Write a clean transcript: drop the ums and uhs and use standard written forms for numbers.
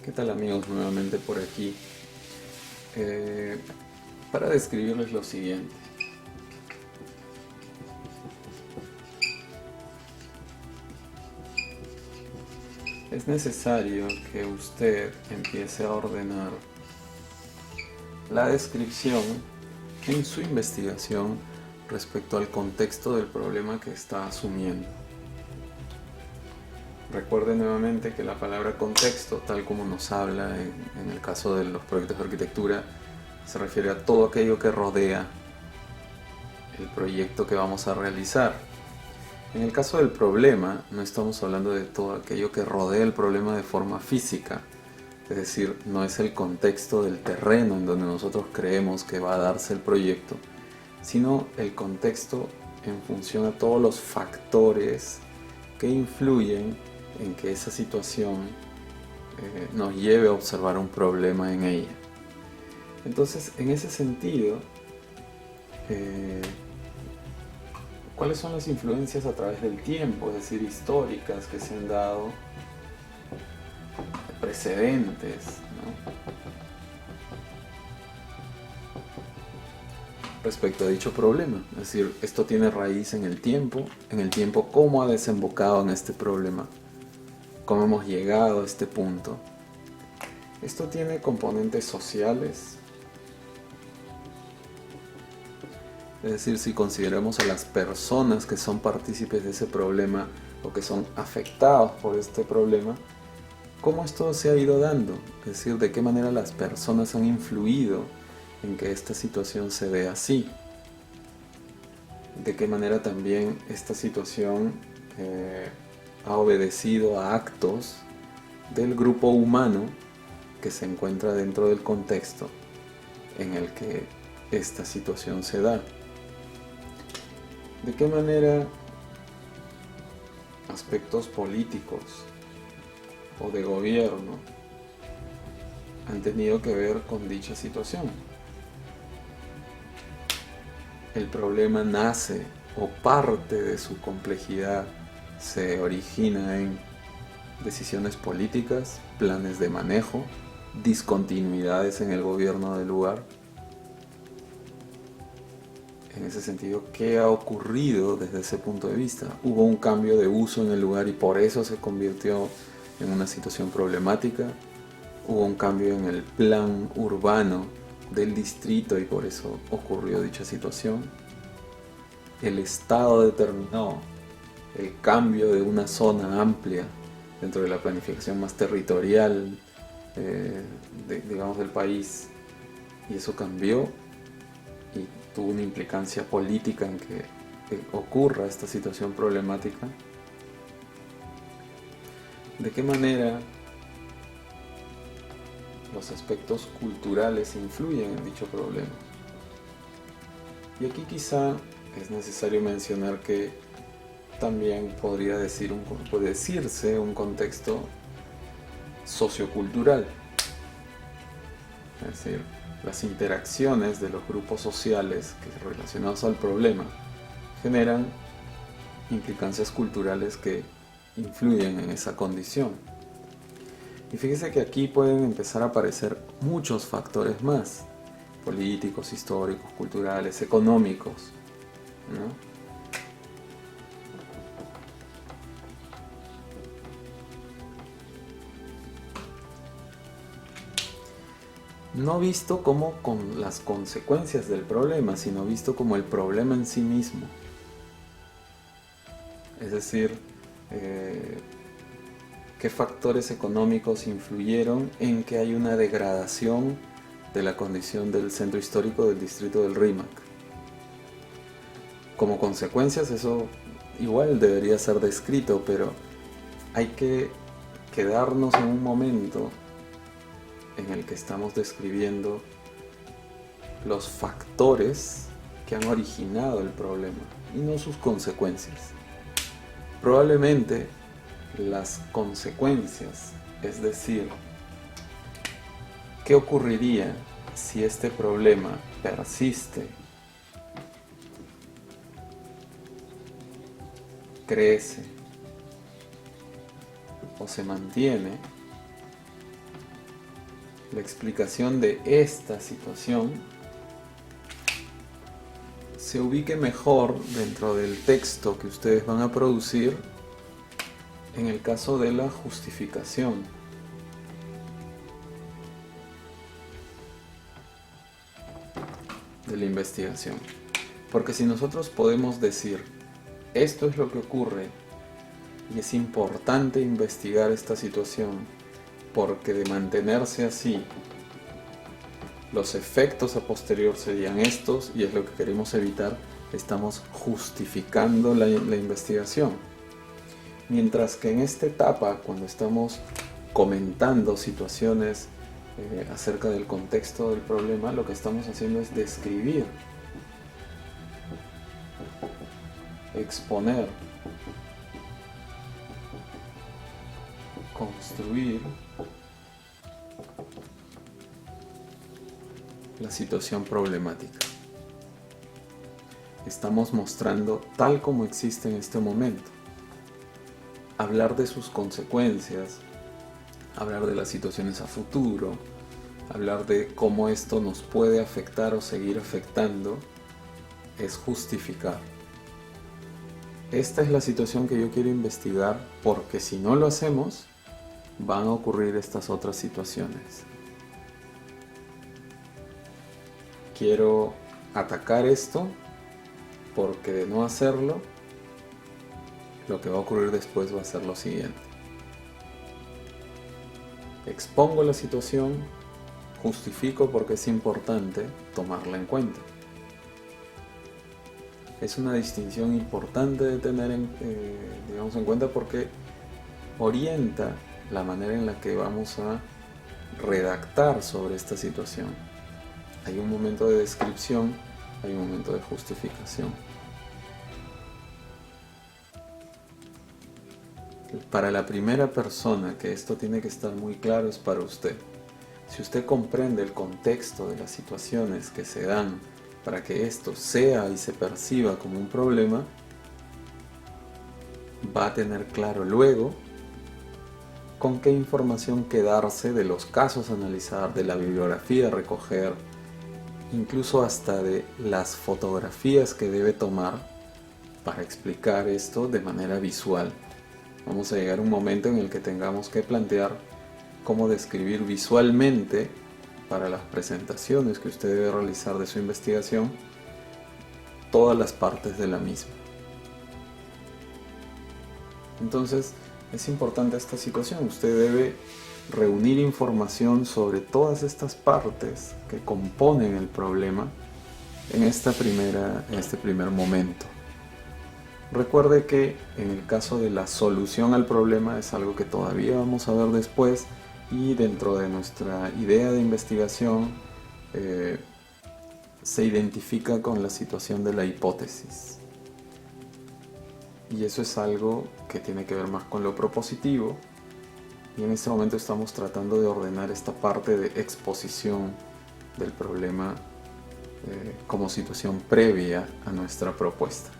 ¿Qué tal amigos? Nuevamente por aquí eh, para describirles lo siguiente. Es necesario que usted empiece a ordenar la descripción en su investigación respecto al contexto del problema que está asumiendo. Recuerde nuevamente que la palabra contexto, tal como nos habla en el caso de los proyectos de arquitectura, se refiere a todo aquello que rodea el proyecto que vamos a realizar. En el caso del problema, no estamos hablando de todo aquello que rodea el problema de forma física, es decir, no es el contexto del terreno en donde nosotros creemos que va a darse el proyecto, sino el contexto en función a todos los factores que influyen en que esa situación nos lleve a observar un problema en ella. Entonces, en ese sentido, ¿cuáles son las influencias a través del tiempo, es decir, históricas que se han dado, precedentes, ¿no?, respecto a dicho problema? Es decir, esto tiene raíz en el tiempo, cómo ha desembocado en este problema, cómo hemos llegado a este punto. Esto tiene componentes sociales, es decir, si consideramos a las personas que son partícipes de ese problema o que son afectados por este problema, ¿cómo esto se ha ido dando? Es decir, ¿de qué manera las personas han influido en que esta situación se dé así? ¿De qué manera también esta situación ha obedecido a actos del grupo humano que se encuentra dentro del contexto en el que esta situación se da? ¿De qué manera aspectos políticos o de gobierno han tenido que ver con dicha situación? El problema nace o parte de su complejidad se origina en decisiones políticas, planes de manejo, discontinuidades en el gobierno del lugar. En ese sentido, ¿qué ha ocurrido desde ese punto de vista? Hubo un cambio de uso en el lugar y por eso se convirtió en una situación problemática. Hubo un cambio en el plan urbano del distrito y por eso ocurrió dicha situación. El Estado determinó el cambio de una zona amplia dentro de la planificación más territorial digamos, del país, y eso cambió y tuvo una implicancia política en que ocurra esta situación problemática. ¿De qué manera los aspectos culturales influyen en dicho problema? Y aquí quizá es necesario mencionar que también podría decirse un contexto sociocultural, es decir, las interacciones de los grupos sociales relacionados al problema generan implicancias culturales que influyen en esa condición. Y fíjese que aquí pueden empezar a aparecer muchos factores más, políticos, históricos, culturales, económicos, ¿no? No visto como con las consecuencias del problema, sino visto como el problema en sí mismo. Es decir, qué factores económicos influyeron en que hay una degradación de la condición del centro histórico del distrito del Rímac. Como consecuencias, eso igual debería ser descrito, pero hay que quedarnos en un momento en el que estamos describiendo los factores que han originado el problema y no sus consecuencias. Probablemente las consecuencias, es decir, ¿qué ocurriría si este problema persiste, crece o se mantiene? la explicación de esta situación se ubique mejor dentro del texto que ustedes van a producir en el caso de la justificación. De la investigación. Porque si nosotros podemos decir, esto es lo que ocurre y es importante investigar esta situación porque de mantenerse así los efectos a posterior serían estos y es lo que queremos evitar, estamos justificando la investigación. Mientras que en esta etapa, cuando estamos comentando situaciones acerca del contexto del problema, lo que estamos haciendo es describir, exponer, construir la situación problemática. Estamos mostrando tal como existe en este momento. Hablar de sus consecuencias, hablar de las situaciones a futuro, hablar de cómo esto nos puede afectar o seguir afectando, es justificar. Esta es la situación que yo quiero investigar porque si no lo hacemos, van a ocurrir estas otras situaciones. Quiero atacar esto porque de no hacerlo, lo que va a ocurrir después va a ser lo siguiente. Expongo la situación, justifico porque es importante tomarla en cuenta. Es una distinción importante de tener en cuenta porque orienta la manera en la que vamos a redactar sobre esta situación. Hay un momento de descripción, hay un momento de justificación. Para la primera persona que esto tiene que estar muy claro es para usted. Si usted comprende el contexto de las situaciones que se dan para que esto sea y se perciba como un problema, va a tener claro luego con qué información quedarse de los casos a analizar, de la bibliografía a recoger, incluso hasta de las fotografías que debe tomar para explicar esto de manera visual. Vamos a llegar a un momento en el que tengamos que plantear cómo describir visualmente para las presentaciones que usted debe realizar de su investigación todas las partes de la misma. Entonces, es importante esta situación. Usted debe reunir información sobre todas estas partes que componen el problema en este primer momento. Recuerde que en el caso de la solución al problema es algo que todavía vamos a ver después y dentro de nuestra idea de investigación se identifica con la situación de la hipótesis. Y eso es algo que tiene que ver más con lo propositivo y en este momento estamos tratando de ordenar esta parte de exposición del problema como situación previa a nuestra propuesta.